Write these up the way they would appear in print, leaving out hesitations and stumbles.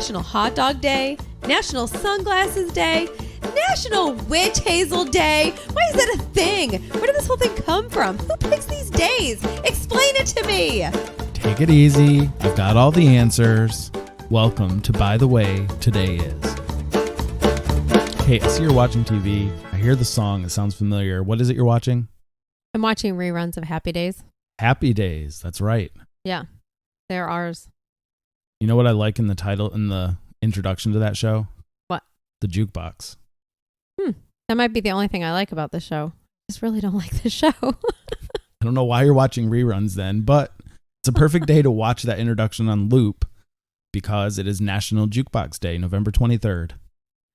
National Hot Dog Day, National Sunglasses Day, National Witch Hazel Day. Why is that a thing? Where did this whole thing come from? Who picks these days? Explain it to me. Take it easy. I've got all the answers. Welcome to By the Way Today Is. Hey, I see you're watching TV. I hear the song. It sounds familiar. What is it you're watching? I'm watching reruns of Happy Days. Happy Days. That's right. Yeah, they're ours. You know what I like in the title, in the introduction to that show? What? The jukebox. That might be the only thing I like about this show. I just really don't like this show. I don't know why you're watching reruns then, but it's a perfect day to watch that introduction on loop because it is National Jukebox Day, November 23rd.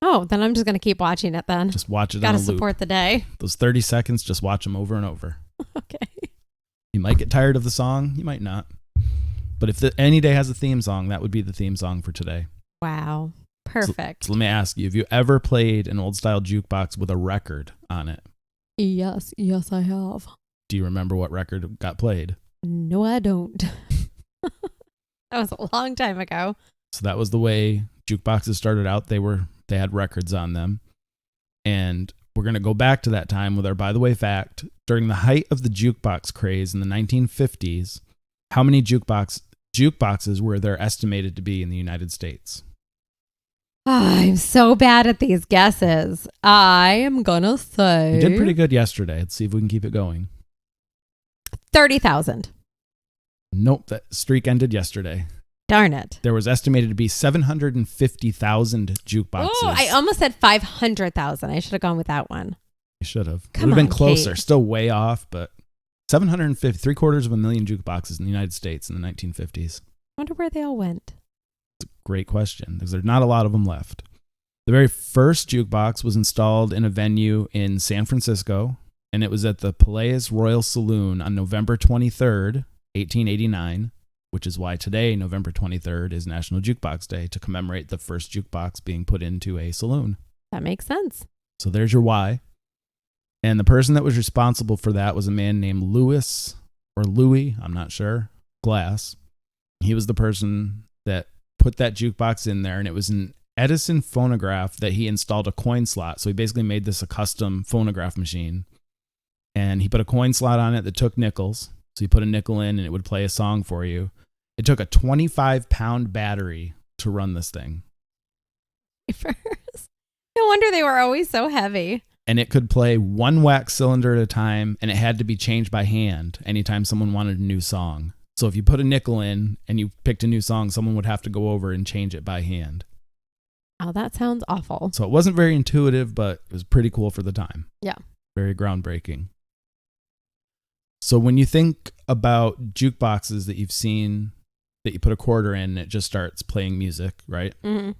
Oh, then I'm just going to keep watching it then. Just watch it on Gotta a loop. support the day. Those 30 seconds, just watch them over and over. Okay. You might get tired of the song. You might not. But if any day has a theme song, that would be the theme song for today. Wow. Perfect. So let me ask you, have you ever played an old-style jukebox with a record on it? Yes, I have. Do you remember what record got played? No, I don't. That was a long time ago. So that was the way jukeboxes started out. They had records on them. And we're going to go back to that time with our by the way fact. During the height of the jukebox craze in the 1950s, how many jukeboxes were there estimated to be in the United States? I'm so bad at these guesses. I am going to say... You did pretty good yesterday. Let's see if we can keep it going. 30,000. Nope, that streak ended yesterday. Darn it. There was estimated to be 750,000 jukeboxes. Oh, I almost said 500,000. I should have gone with that one. You should have. Come Would have been on, closer. Kate. Still way off, but 750, 750,000 jukeboxes in the United States in the 1950s. I wonder where they all went. It's a great question because there's not a lot of them left. The very first jukebox was installed in a venue in San Francisco, and it was at the Palace Royal Saloon on November 23rd, 1889, which is why today, November 23rd, is National Jukebox Day to commemorate the first jukebox being put into a saloon. That makes sense. So there's your why. And the person that was responsible for that was a man named Louis, I'm not sure, Glass. He was the person that put that jukebox in there, and it was an Edison phonograph that he installed a coin slot. So he basically made this a custom phonograph machine. And he put a coin slot on it that took nickels. So you put a nickel in and it would play a song for you. It took a 25-pound battery to run this thing. No wonder they were always so heavy. And it could play one wax cylinder at a time, and it had to be changed by hand anytime someone wanted a new song. So if you put a nickel in and you picked a new song, someone would have to go over and change it by hand. Oh, that sounds awful. So it wasn't very intuitive, but it was pretty cool for the time. Yeah. Very groundbreaking. So when you think about jukeboxes that you've seen that you put a quarter in and it just starts playing music, right? Mm-hmm.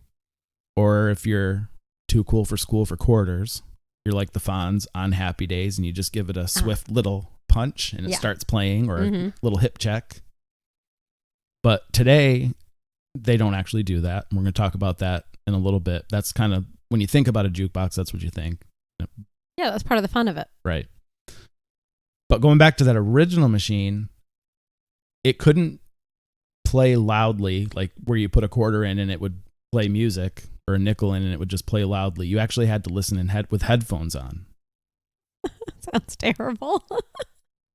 Or if you're too cool for school for quarters, you're like the Fonz on Happy Days and you just give it a swift little punch and it starts playing, or a little hip check. But today, they don't actually do that. We're going to talk about that in a little bit. That's kind of, when you think about a jukebox, that's what you think. Yeah, that's part of the fun of it. Right. But going back to that original machine, it couldn't play loudly, like where you put a quarter in and it would play music, or a nickel in and it would just play loudly. You actually had to listen with headphones on. Sounds terrible.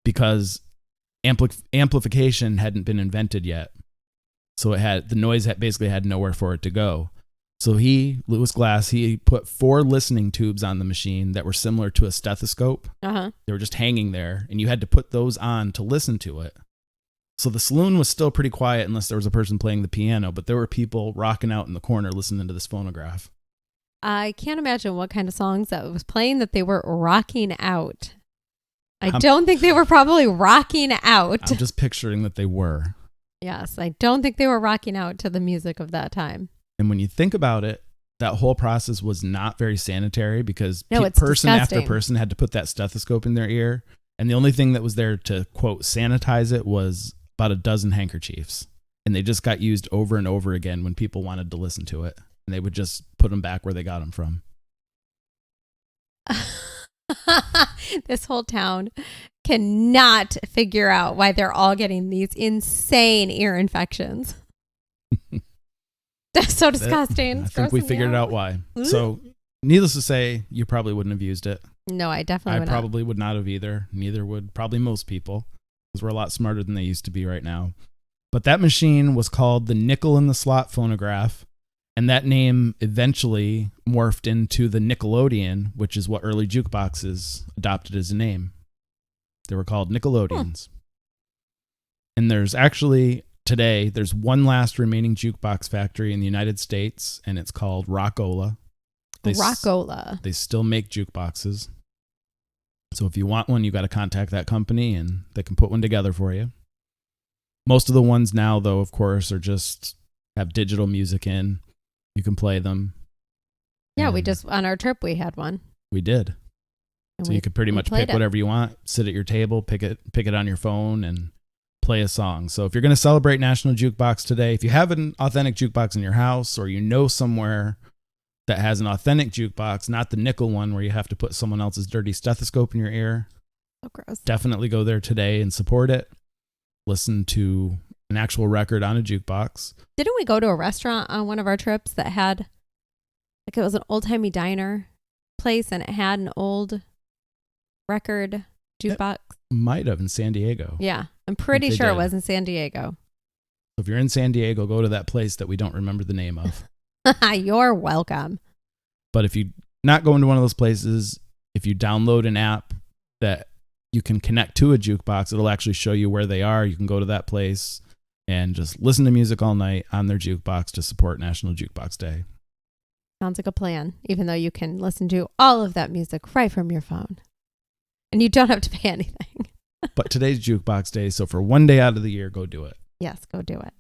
Because amplification hadn't been invented yet. So the noise basically had nowhere for it to go. So Louis Glass, he put 4 listening tubes on the machine that were similar to a stethoscope. Uh-huh. They were just hanging there, and you had to put those on to listen to it. So the saloon was still pretty quiet unless there was a person playing the piano, but there were people rocking out in the corner listening to this phonograph. I can't imagine what kind of songs that was playing that they were rocking out. I don't think they were probably rocking out. I'm just picturing that they were. Yes, I don't think they were rocking out to the music of that time. And when you think about it, that whole process was not very sanitary because it's person disgusting. after person had to put that stethoscope in their ear. And the only thing that was there to, quote, sanitize it was about a dozen handkerchiefs. And they just got used over and over again when people wanted to listen to it. And they would just put them back where they got them from. This whole town cannot figure out why they're all getting these insane ear infections. That's so disgusting. I think we figured out why. So, needless to say, you probably wouldn't have used it. No, I definitely would not. I probably would not have either. Neither would probably most people, because we're a lot smarter than they used to be right now. But that machine was called the nickel in the slot phonograph, and that name eventually morphed into the Nickelodeon, which is what early jukeboxes adopted as a name. They were called Nickelodeons. And there's actually, today, there's one last remaining jukebox factory in the United States, and it's called Rockola. Rockola. They still make jukeboxes. So if you want one, you got to contact that company, and they can put one together for you. Most of the ones now, though, of course, are just have digital music in. You can play them. Yeah, we just, on our trip, we had one. We did. And so you could pretty much pick whatever you want, sit at your table, pick it on your phone, and play a song. So if you're going to celebrate National Jukebox today, if you have an authentic jukebox in your house, or you know somewhere that has an authentic jukebox, not the nickel one where you have to put someone else's dirty stethoscope in your ear, so gross. Definitely go there today and support it. Listen to an actual record on a jukebox. Didn't we go to a restaurant on one of our trips that had, like, it was an old-timey diner place, and it had an old record jukebox? It might have in San Diego. Yeah, I'm pretty sure it was in San Diego. So if you're in San Diego, go to that place that we don't remember the name of. You're welcome. But if you're not going to one of those places, if you download an app that you can connect to a jukebox, it'll actually show you where they are. You can go to that place and just listen to music all night on their jukebox to support National Jukebox Day. Sounds like a plan, even though you can listen to all of that music right from your phone. And you don't have to pay anything. But today's Jukebox Day, so for one day out of the year, go do it. Yes, go do it.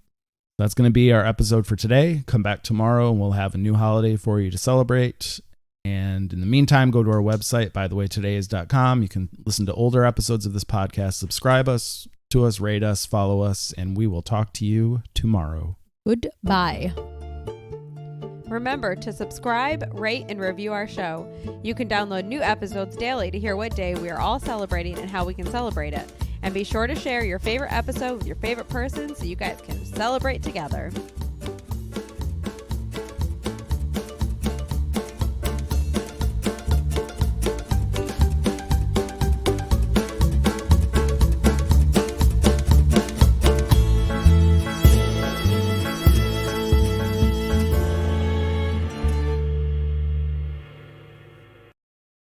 That's going to be our episode for today. Come back tomorrow and we'll have a new holiday for you to celebrate. And in the meantime, go to our website, bythewaytoday.com. You can listen to older episodes of this podcast, subscribe to us, rate us, follow us, and we will talk to you tomorrow. Goodbye. Remember to subscribe, rate, and review our show. You can download new episodes daily to hear what day we are all celebrating and how we can celebrate it. And be sure to share your favorite episode with your favorite person so you guys can celebrate together.